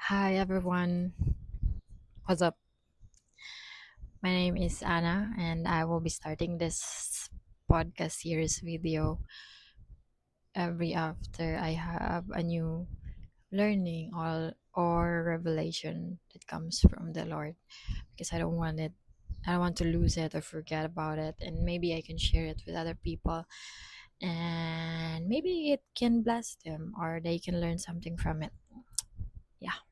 Hi everyone, what's up? My name is Anna, and I will be starting this podcast series video every after I have a new learning or revelation that comes from the Lord because I don't want to lose it or forget about it, and maybe I can share it with other people and maybe it can bless them or they can learn something from it. Yeah.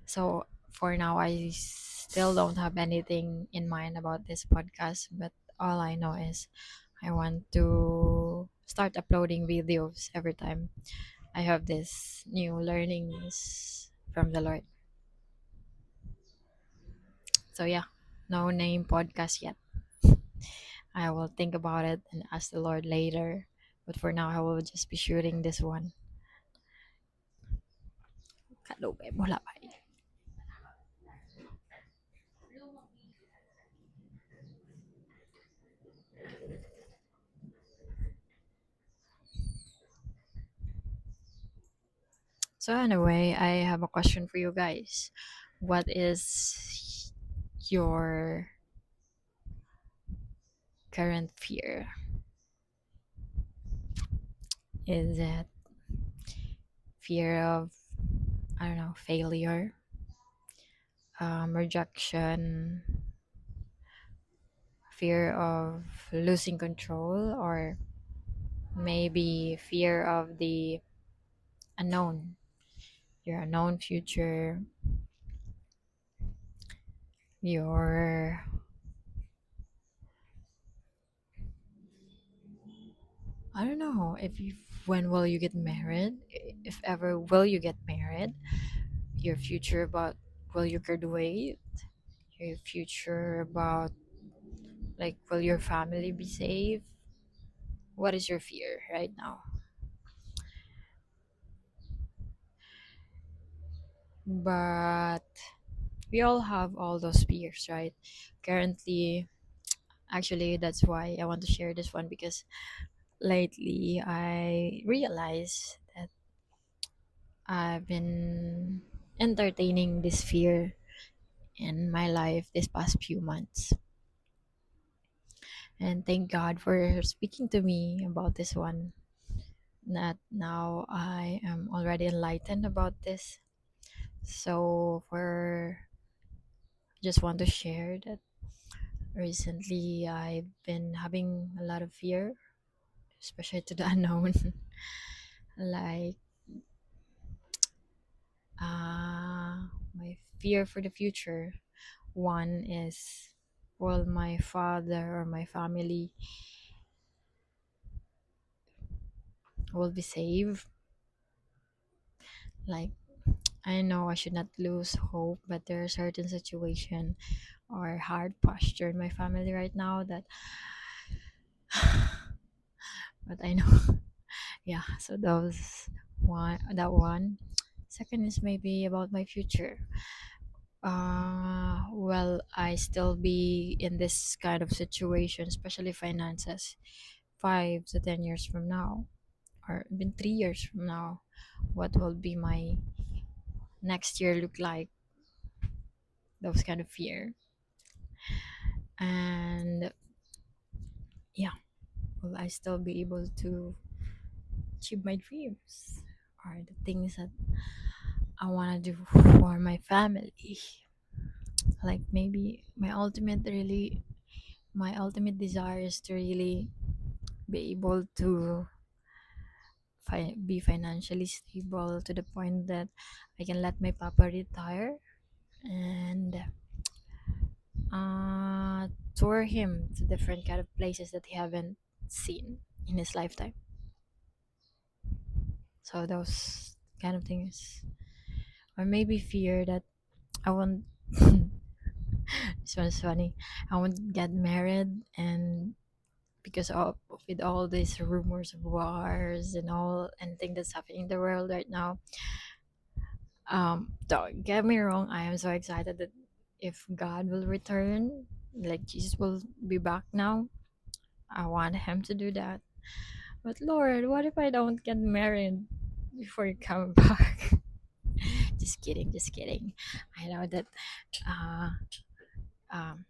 So for now, I still don't have anything in mind about this podcast, but all I know is I want to start uploading videos every time I have this new learnings from the Lord. So yeah, no name podcast yet. I will think about it and ask the Lord later. But for now, I will just be shooting this one. Kalupay, wala pa eh. So anyway, I have a question for you guys. What is your current fear? Is it fear of, I don't know, failure, rejection, fear of losing control, or maybe fear of the unknown, your unknown future, your, I don't know, when will you get married? If ever will you get married? Your future about will you graduate? Your future about like will your family be safe? What is your fear right now? But we all have all those fears, right? Currently, actually, that's why I want to share this one because lately I realized that I've been entertaining this fear in my life this past few months. And thank God for speaking to me about this one. That now I am already enlightened about this. So for just want to share that recently I've been having a lot of fear, especially to the unknown. Like my fear for the future. One is will my father or my family will be saved. Like I know I should not lose hope, but there are certain situation or hard posture in my family right now that but I know yeah, so that one. Second is maybe about my future. Well, I still be in this kind of situation, especially finances, 5 to 10 years from now, or even 3 years from now. What will be my next year look like? Those kind of fear, and yeah, will I still be able to achieve my dreams or the things that I want to do for my family? Like maybe my ultimate desire is to really be able to be financially stable to the point that I can let my papa retire and tour him to different kind of places that he haven't seen in his lifetime. So those kind of things, or maybe fear that I won't. This one's funny. I won't get married, and because of with all these rumors of wars and all and thing that's happening in the world right now. Don't get me wrong, I am so excited that if God will return, like Jesus will be back now, I want him to do that. But Lord, what if I don't get married before you come back? Just kidding, just kidding. I know that uh, um,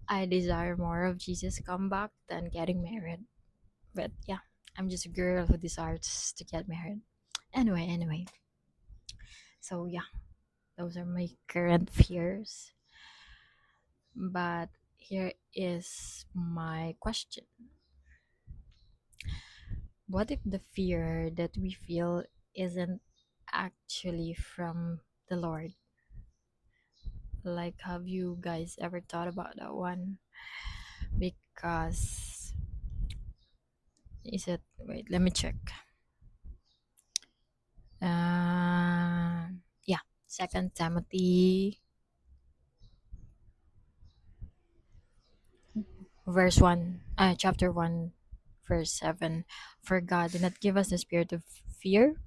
I desire more of Jesus come back than getting married. But yeah, I'm just a girl who desires to get married. Anyway. So yeah, those are my current fears. But here is my question. What if the fear that we feel isn't actually from the Lord? Like, have you guys ever thought about that one? Because, is it, wait, let me check. Yeah, Second Timothy verse 1, chapter 1, verse 7. For God did not give us the spirit of fear,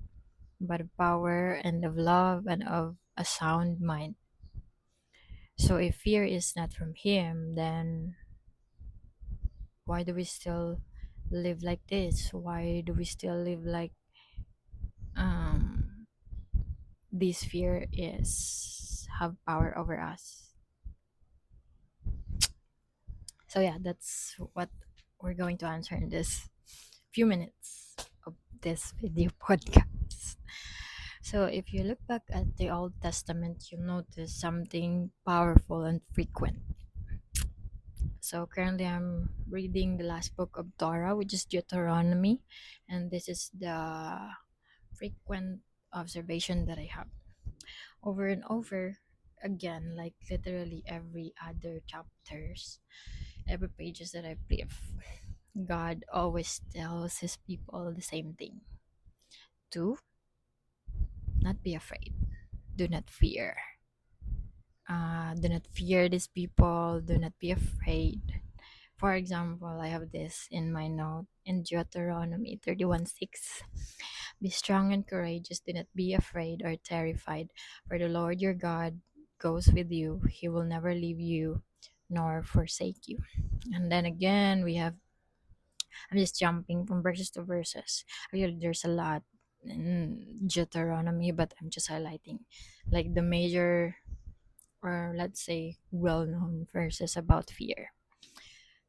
but of power and of love and of a sound mind. So if fear is not from Him, then why do we still live like this? Why do we still live like um this fear is have power over us? So yeah, that's what we're going to answer in this few minutes of this video podcast. So if you look back at the Old Testament, you'll notice something powerful and frequent. So currently I'm reading the last book of Torah, which is Deuteronomy, and this is the frequent observation that I have over and over again, like literally every other chapters, every pages that I flip. God always tells his people the same thing. Do not be afraid. Do not fear. Do not fear these people. Do not be afraid. For example, I have this in my note in Deuteronomy 31:6. Be strong and courageous. Do not be afraid or terrified, for the Lord your God goes with you. He will never leave you nor forsake you. And then again, we have, I'm just jumping from verses to verses. Really, there's a lot in Deuteronomy, but I'm just highlighting like the major, or let's say well known verses about fear.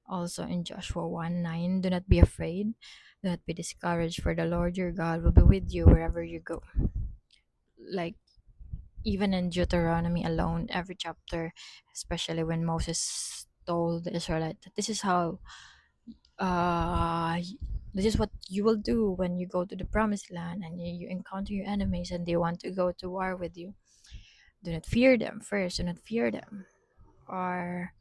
Also in Joshua 1:9, do not be afraid, do not be discouraged, for the Lord your God will be with you wherever you go. Like, even in Deuteronomy alone, every chapter, especially when Moses told the Israelite that this is how, uh, this is what you will do when you go to the promised land and you encounter your enemies and they want to go to war with you. Do not fear them first, do not fear them. Or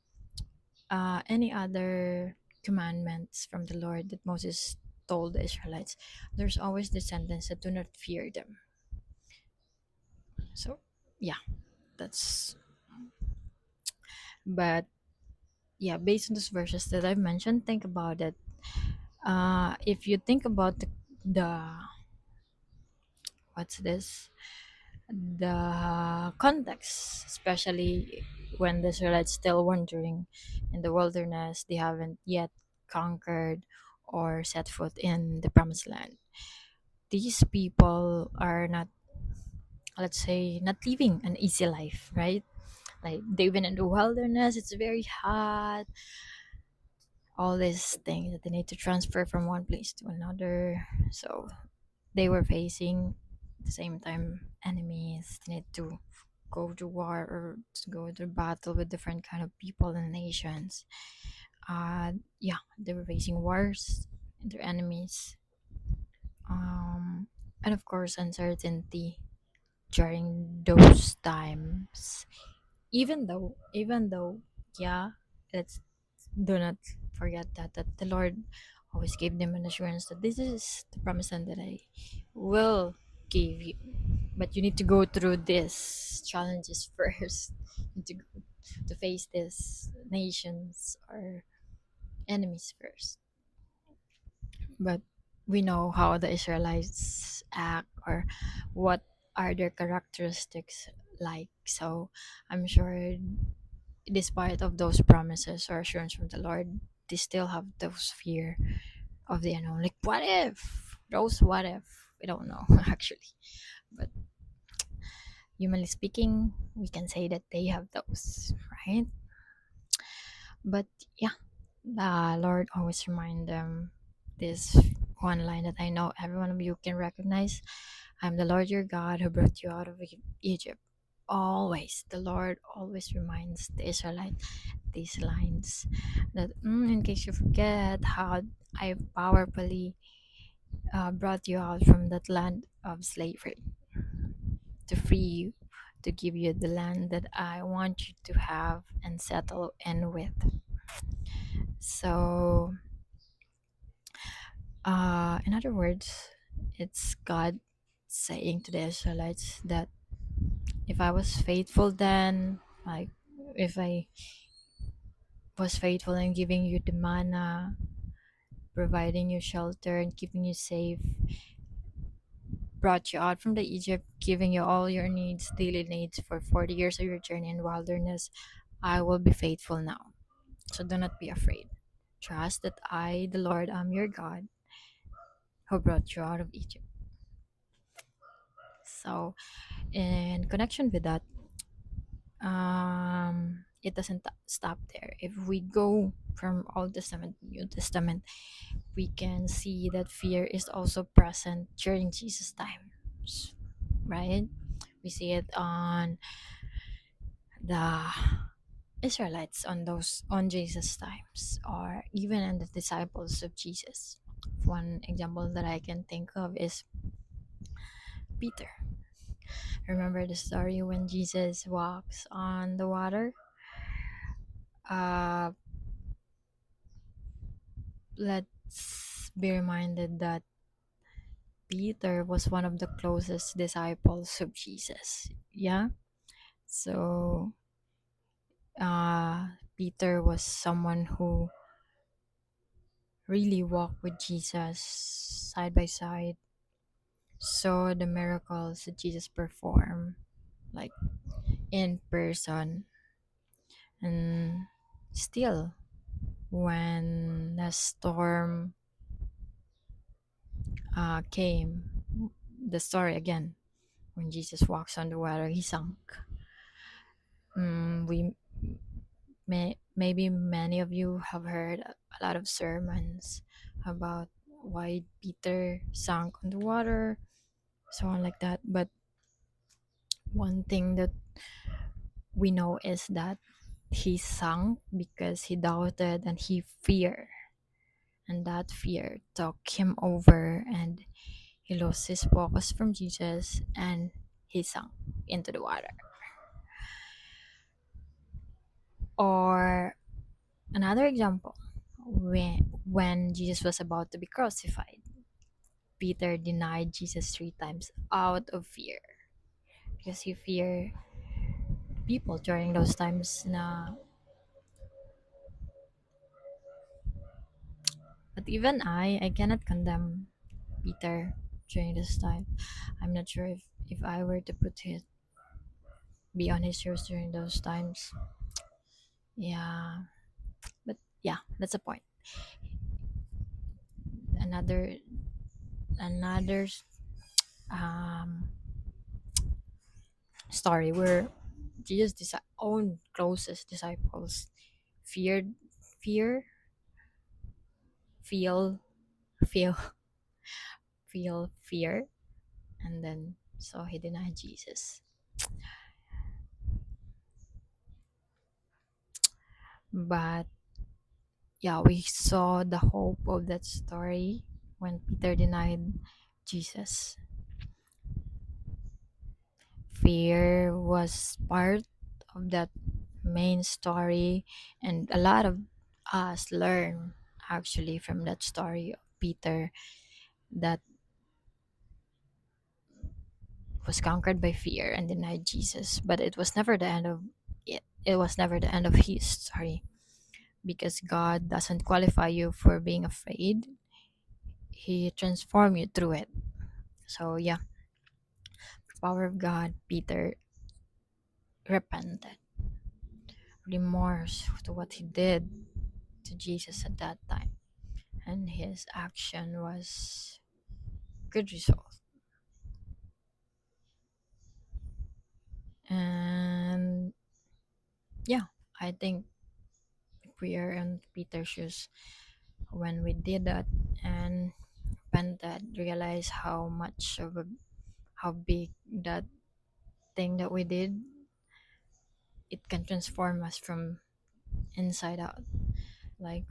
any other commandments from the Lord that Moses told the Israelites, there's always the sentence that do not fear them. So, yeah, that's, but yeah, based on those verses that I've mentioned, think about it. If you think about the what's this, the context, especially when the Israelites still wandering in the wilderness, they haven't yet conquered or set foot in the promised land. These people are not, let's say, not living an easy life, right? Like they've been in the wilderness, it's very hot, all these things that they need to transfer from one place to another. So they were facing at the same time enemies. They need to go to war or to go to battle with different kind of people and nations. Yeah, they were facing wars and their enemies. And of course uncertainty during those times. Even though, yeah, let's do not forget that the Lord always gave them an assurance that this is the promised land that I will give you, but you need to go through these challenges first. You need to go to face these nations or enemies first. But we know how the Israelites act, or what are their characteristics like. So I'm sure despite of those promises or assurance from the Lord, they still have those fear of the unknown. Like, what if? Those what if? We don't know actually. But humanly speaking, we can say that they have those, right? But yeah, the Lord always remind them this one line that I know every one of you can recognize. I'm the Lord your God who brought you out of Egypt. Always, the Lord always reminds the Israelite these lines that in case you forget how I powerfully brought you out from that land of slavery to free you, to give you the land that I want you to have and settle in with. So, in other words, it's God saying to the Israelites that if I was faithful then, like if I was faithful in giving you the manna, providing you shelter and keeping you safe, brought you out from the Egypt, giving you all your needs, daily needs for 40 years of your journey in wilderness, I will be faithful now. So do not be afraid. Trust that I, the Lord, am your God who brought you out of Egypt. So, in connection with that, it doesn't stop there. If we go from Old Testament to New Testament, we can see that fear is also present during Jesus' times, right? We see it on the Israelites on Jesus' times, or even in the disciples of Jesus. One example that I can think of is Peter. Remember the story when Jesus walks on the water? Uh, let's be reminded that Peter was one of the closest disciples of Jesus. Yeah. So Peter was someone who really walked with Jesus side by side, saw the miracles that Jesus performed, like in person, and still, when the storm came, the story again, when Jesus walks on the water, he sunk. We maybe many of you have heard a lot of sermons about why Peter sank on the water, so on like that. But one thing that we know is that he sunk because he doubted and he feared, and that fear took him over, and he lost his focus from Jesus, and he sunk into the water. Or another example, when Jesus was about to be crucified, Peter denied Jesus 3 times out of fear, because he feared people during those times na. But even I cannot condemn Peter during this time. I'm not sure if I were to be on his shoes during those times. Yeah, but yeah, that's a point. Another another um story where Jesus' own closest disciples feared fear feel feel feel fear, and then so he denied Jesus. But yeah, we saw the hope of that story when Peter denied Jesus. Fear was part of that main story, and a lot of us learn actually from that story of Peter that was conquered by fear and denied Jesus. But it was never the end of it. It was never the end of his story, because God doesn't qualify you for being afraid. He transformed you through it. So yeah, power of God, Peter repented, remorse to what he did to Jesus at that time, and his action was good result. Yeah, I think we are in Peter's shoes when we did that and repented, realized how much of a how big that thing that we did. It can transform us from inside out. Like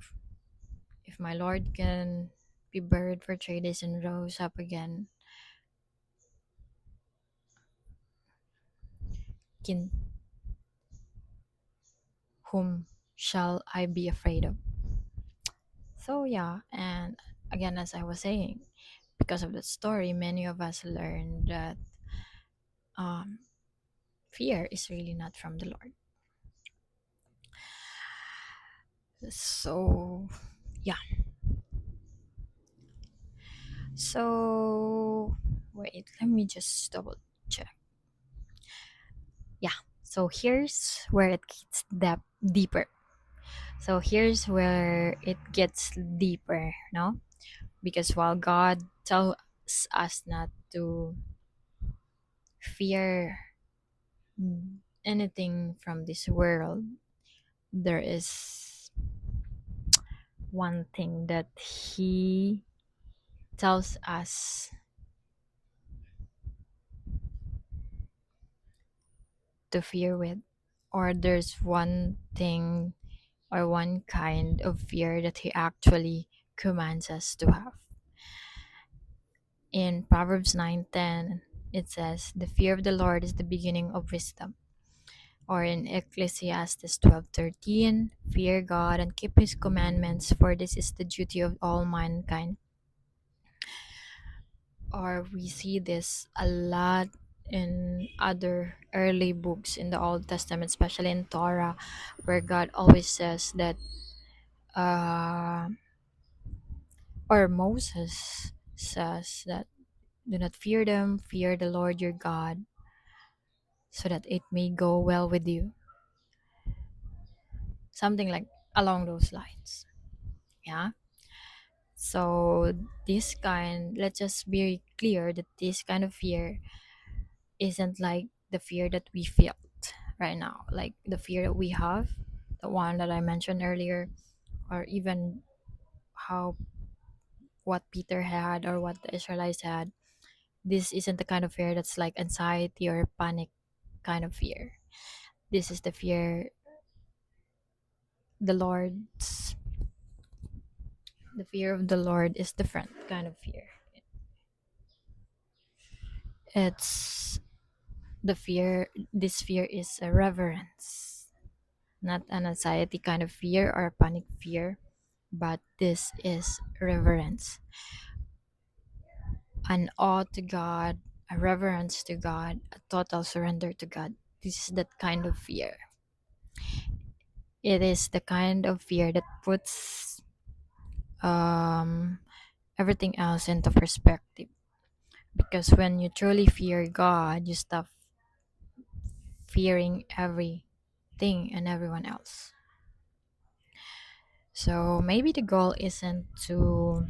if my Lord can be buried for 3 days and rose up again, can whom shall I be afraid of? So yeah, and again, as I was saying, because of that story, many of us learned that um, fear is really not from the Lord. So yeah, so wait, let me just double check. Yeah, so here's where it gets deeper. So here's where it gets deeper, no? Because while God tells us not to fear anything from this world, there is one thing that He tells us to fear with, or there's one thing or one kind of fear that He actually commands us to have. In Proverbs 9:10, it says, "The fear of the Lord is the beginning of wisdom." Or in Ecclesiastes 12:13, "Fear God and keep his commandments, for this is the duty of all mankind." Or we see this a lot in other early books in the Old Testament, especially in Torah, where God always says that, uh, or Moses says that, "Do not fear them, fear the Lord your God, so that it may go well with you." Something like along those lines. Yeah. So let's just be clear that this kind of fear isn't like the fear that we felt right now, like the fear that we have, the one that I mentioned earlier, or even how what Peter had or what the Israelites had. This isn't the kind of fear that's like anxiety or panic kind of fear. This is the fear the Lord's the fear of the Lord is different kind of fear. It's the fear this fear is a reverence, not an anxiety kind of fear or a panic fear, but this is reverence, an awe to God, a reverence to God, a total surrender to God. This is that kind of fear. It is the kind of fear that puts um, everything else into perspective. Because when you truly fear God, you stop fearing everything and everyone else. So maybe the goal isn't to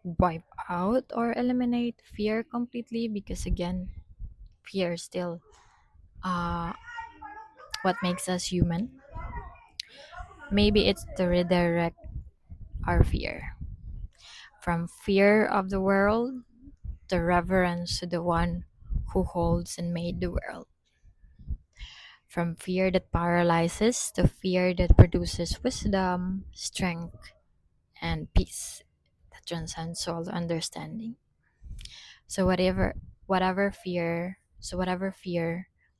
wipe out or eliminate fear completely, because again, fear is still uh, what makes us human. Maybe it's to redirect our fear from fear of the world to reverence to the one who holds and made the world, from fear that paralyzes to fear that produces wisdom, strength, and peace that transcends all understanding. So whatever fear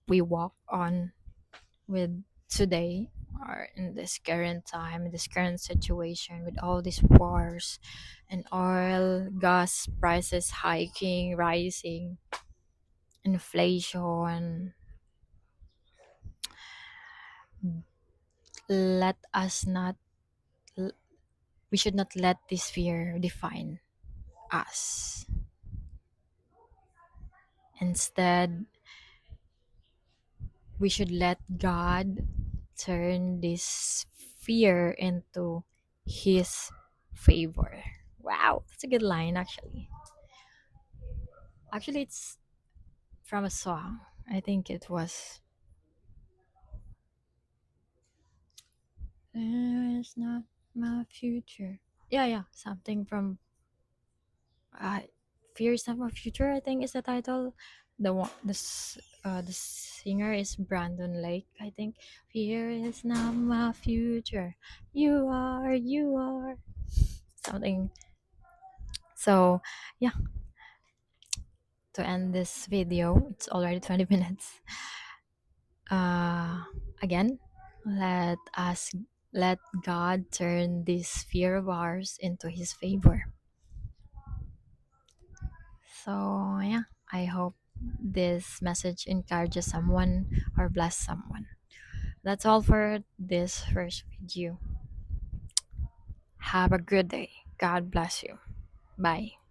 we walk on with today, or in this current time, in this current situation, with all these wars and oil, gas prices hiking, rising, inflation, let us not we should not let this fear define us. Instead, we should let God turn this fear into His favor. Wow, that's a good line, actually. Actually, it's from a song. I think it was. There is not my future. Yeah, yeah, something from uh, "Fear is not my future." I think is the title. The singer is Brandon Lake. I think "Fear is not my future." You are something. So yeah, to end this video, it's already 20 minutes. Uh, Again, let us let God turn this fear of ours into His favor. So, yeah, I hope this message encourages someone or bless someone. That's all for this first video. Have a good day. God bless you. Bye.